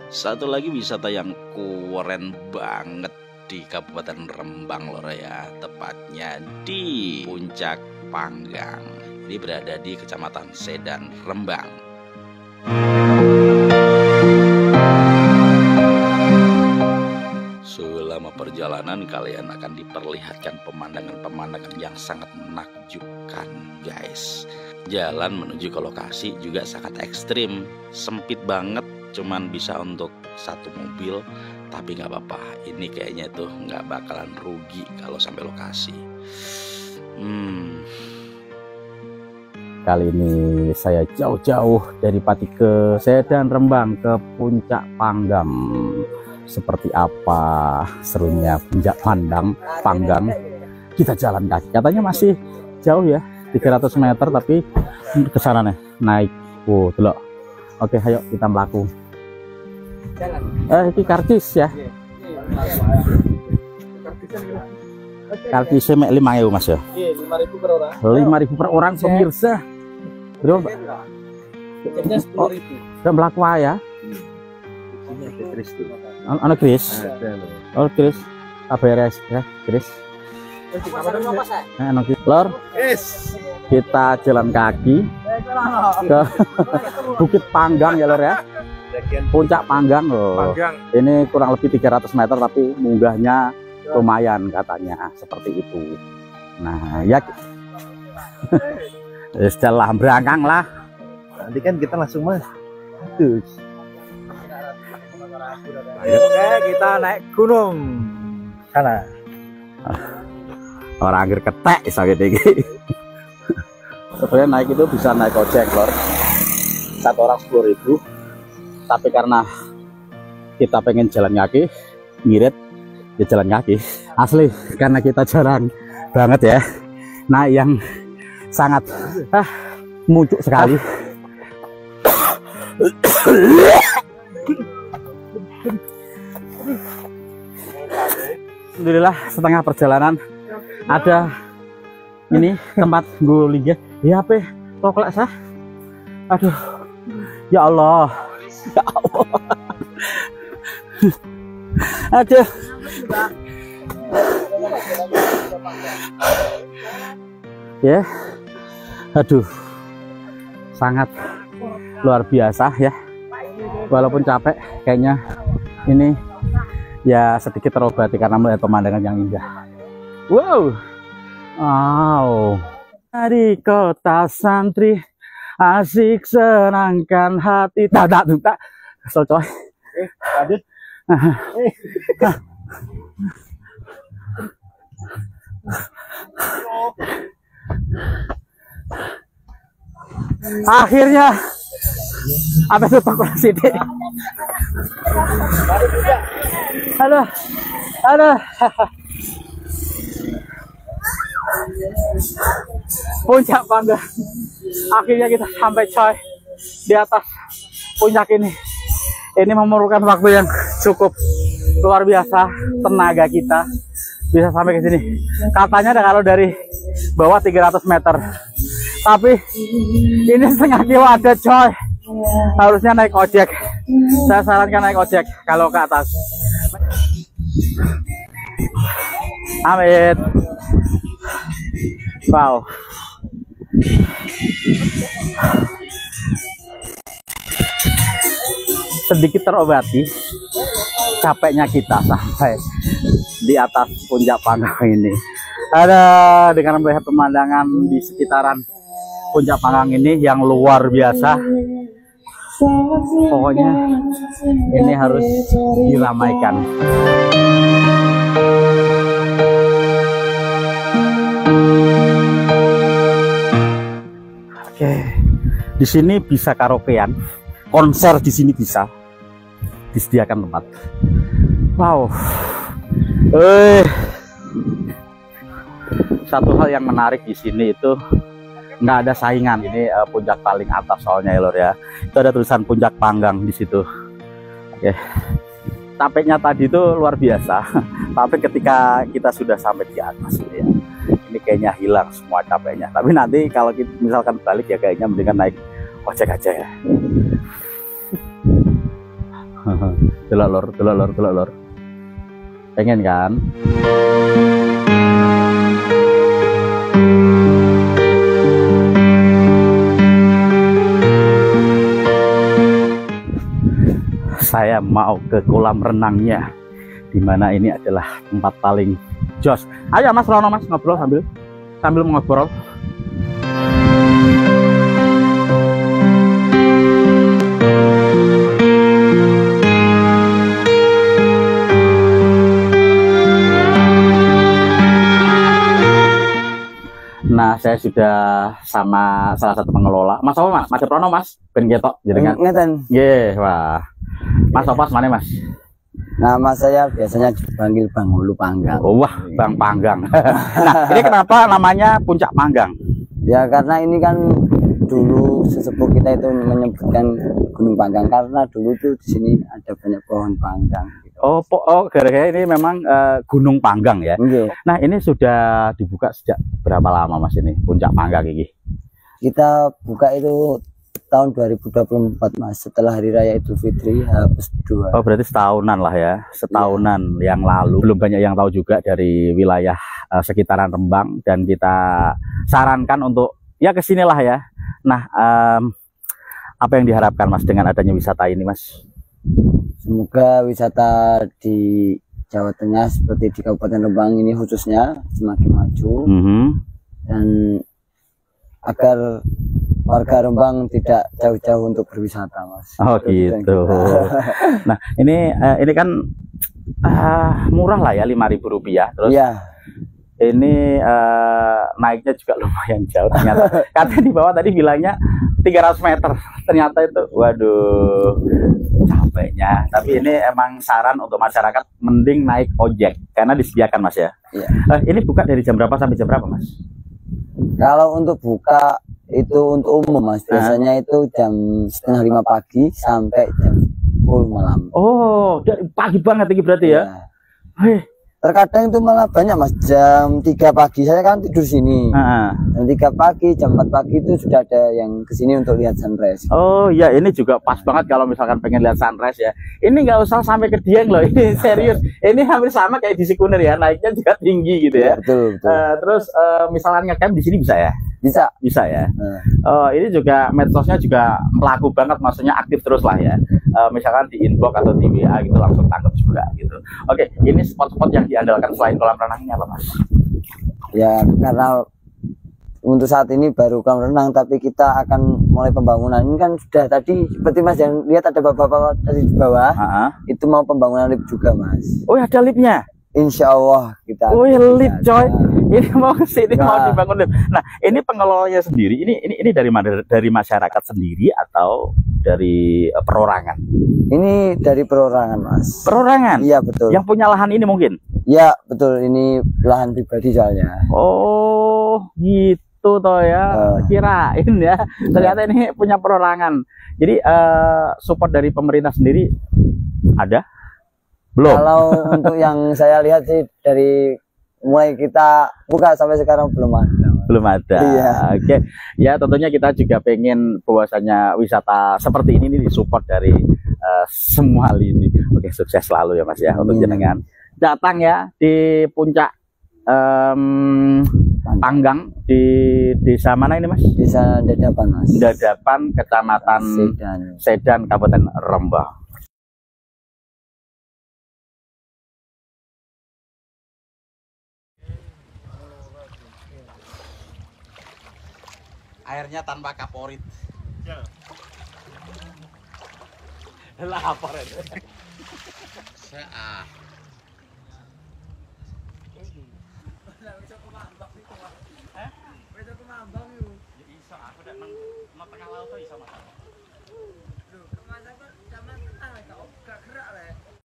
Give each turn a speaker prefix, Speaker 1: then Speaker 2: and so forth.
Speaker 1: Satu lagi wisata yang keren banget di Kabupaten Rembang lor ya, tepatnya di Puncak Panggang. Ini berada di Kecamatan Sedan, Rembang. Selama perjalanan kalian akan diperlihatkan pemandangan-pemandangan yang sangat menakjubkan guys. Jalan menuju ke lokasi juga sangat ekstrim, sempit banget, cuman bisa untuk satu mobil. Tapi nggak apa-apa, ini kayaknya tuh nggak bakalan rugi kalau sampai lokasi.
Speaker 2: Kali ini saya jauh-jauh dari Pati ke Sedan, Rembang ke Puncak Panggang. Seperti apa serunya Puncak Panggang? Kita jalan kaki. Katanya masih jauh ya, 300 meter, tapi ke sana nih naik. Wow, delok. Oke, ayo kita melaku. Ini karcis ya. Karcisnya mek 5.000 Mas ya. Iya, 5.000 per orang. 5.000 per orang pemirsa. Berapa? Jadinya 10.000. Udah melaku ya. Ana Kris. Oh Kris. KBRS ya, Kris. Lor, kita jalan kaki ke Bukit Panggang ya lor ya. Puncak Panggang loh. Ini kurang lebih 300 meter tapi munggahnya lumayan katanya seperti itu. Nah ya setelah berangkang lah. Nanti kan kita langsung mas. Oke, kita naik gunung sana. Orang akhir ketek sakit ini. Sebenarnya naik itu bisa naik ojek lor. Satu orang 10.000. Tapi karena kita pengen jalan kaki, ngirit ya jalan kaki. Asli karena kita jarang banget ya. Nah yang sangat muncul sekali. Alhamdulillah setengah perjalanan ada ini tempat guling ya. Ya apa? Toklek sah. Aduh. Ya Allah. Ya Allah. Aduh. Ya. Aduh. Sangat luar biasa ya. Walaupun capek kayaknya ini ya sedikit terobati karena melihat pemandangan yang indah. Wow. Wow. Dari kota santri asik senangkan hati. Tak kesel coy. Lanjut. Akhirnya apa itu Pak Sidi? Halo. Puncak Panggang. Akhirnya kita sampai coy di atas puncak ini. Ini memerlukan waktu yang cukup luar biasa, tenaga kita bisa sampai ke sini. Katanya kalau dari bawah 300 meter. Tapi ini setengah kilo ada coy. Harusnya naik ojek. Saya sarankan naik ojek kalau ke atas. Amin. Wow. Sedikit terobati capeknya kita sampai di atas Puncak Panggang ini. Ada dengan melihat pemandangan di sekitaran Puncak Panggang ini yang luar biasa. Pokoknya ini harus diramaikan. Oke, di sini bisa karaokean, konser di sini bisa disediakan tempat. Wow. Satu hal yang menarik di sini itu nggak ada saingan. Ini puncak paling atas soalnya ya lor ya. Itu ada tulisan Puncak Panggang di situ. Oke. Capeknya tadi itu luar biasa. Tapi ketika kita sudah sampai di atas ya, ini kayaknya hilang semua capeknya. Tapi nanti kalau kita misalkan balik ya kayaknya mendingan naik ojek aja ya. Delok lor. Pengen kan? Saya mau ke kolam renangnya, dimana ini adalah tempat paling jos. Ayo Mas Rono, Mas, ngobrol sambil ngobrol. Nah, saya sudah sama salah satu pengelola. Mas apa Mas? Mas Rono, Mas. Ben ketok jenengan.
Speaker 3: Ngeten.
Speaker 2: Nggih, wah. Mas apa mana Mas?
Speaker 3: Nama saya biasanya dipanggil Bang Hulu Panggang.
Speaker 2: Oh, wah, Bang Panggang. Nah, ini kenapa namanya Puncak Panggang?
Speaker 3: Ya karena ini kan dulu sesepuh kita itu menyebutkan Gunung Panggang karena dulu tuh di sini ada banyak pohon panggang.
Speaker 2: Oh, gara-gara ini memang Gunung Panggang ya.
Speaker 3: Okay.
Speaker 2: Nah, ini sudah dibuka sejak berapa lama Mas ini Puncak Panggang ini?
Speaker 3: Kita buka itu tahun 2024 Mas, setelah Hari Raya Idul Fitri H+2.
Speaker 2: Oh, berarti setahunan lah ya, setahunan yang lalu. Belum banyak yang tahu juga dari wilayah sekitaran Rembang, dan kita sarankan untuk ya kesinilah ya. Nah, apa yang diharapkan Mas dengan adanya wisata ini Mas?
Speaker 3: Semoga wisata di Jawa Tengah seperti di Kabupaten Rembang ini khususnya semakin maju, dan agar warga Rembang tidak jauh-jauh untuk berwisata Mas.
Speaker 2: Oh gitu. Nah ini kan murah lah ya, Rp5.000. Terus
Speaker 3: ya,
Speaker 2: ini naiknya juga lumayan jauh ternyata. Katanya di bawah tadi bilangnya 300 meter, ternyata itu waduh capeknya. Tapi ini emang saran untuk masyarakat mending naik ojek karena disediakan Mas ya.
Speaker 3: Iya.
Speaker 2: Ini buka dari jam berapa sampai jam berapa Mas?
Speaker 3: Kalau untuk buka itu untuk umum Mas, biasanya itu jam 4:30 pagi sampai jam 10 malam.
Speaker 2: Oh, dari pagi banget ini berarti ya? Hei.
Speaker 3: Terkadang itu malah banyak Mas, jam 3 pagi, saya kan tidur sini. Jam 3 pagi, jam 4 pagi itu sudah ada yang kesini untuk lihat sunrise.
Speaker 2: Oh ya, ini juga pas banget kalau misalkan pengen lihat sunrise ya. Ini nggak usah sampai ke Dieng loh, ini serius. Ini hampir sama kayak di Sikunir ya, naiknya juga tinggi gitu ya.
Speaker 3: Betul.
Speaker 2: Terus misalkan ngecamp di sini bisa ya? Bisa ya. Ini juga medsosnya juga melaku banget, maksudnya aktif terus lah ya. Misalkan di inbox atau di WA gitu langsung tangkap juga gitu. Oke, ini spot-spot yang diandalkan selain kolam renang ini apa Mas?
Speaker 3: Ya karena untuk saat ini baru kolam renang, tapi kita akan mulai pembangunan. Ini kan sudah tadi seperti Mas yang lihat ada bapak-bapak tadi di bawah. Itu mau pembangunan lift juga Mas. Oh
Speaker 2: ada liftnya?
Speaker 3: Insya Allah kita.
Speaker 2: Oh ya, lift coy. Ini mau ke sini mau dibangun lift. Nah ini pengelolanya sendiri. Ini dari mana? Dari masyarakat sendiri atau dari perorangan? Ini dari perorangan Mas. Perorangan? Iya betul. Yang punya lahan ini mungkin? Iya betul. Ini lahan pribadi soalnya. Oh gitu toh ya. Kirain ya. Ternyata ini punya perorangan. Jadi support dari pemerintah sendiri ada? Belum. Kalau untuk yang saya lihat sih dari mulai kita buka sampai sekarang belum ada. Iya. Oke. Ya tentunya kita juga pengen bahwasanya wisata seperti ini disupport dari semua hal ini. Oke, sukses selalu ya Mas ya untuk jenengan. Datang ya di Puncak Panggang di desa mana ini Mas? Desa Dadapan Mas. Dadapan, Kecamatan Sedan, Kabupaten Rembang. Airnya tanpa kaporit. Ya. Lapar itu.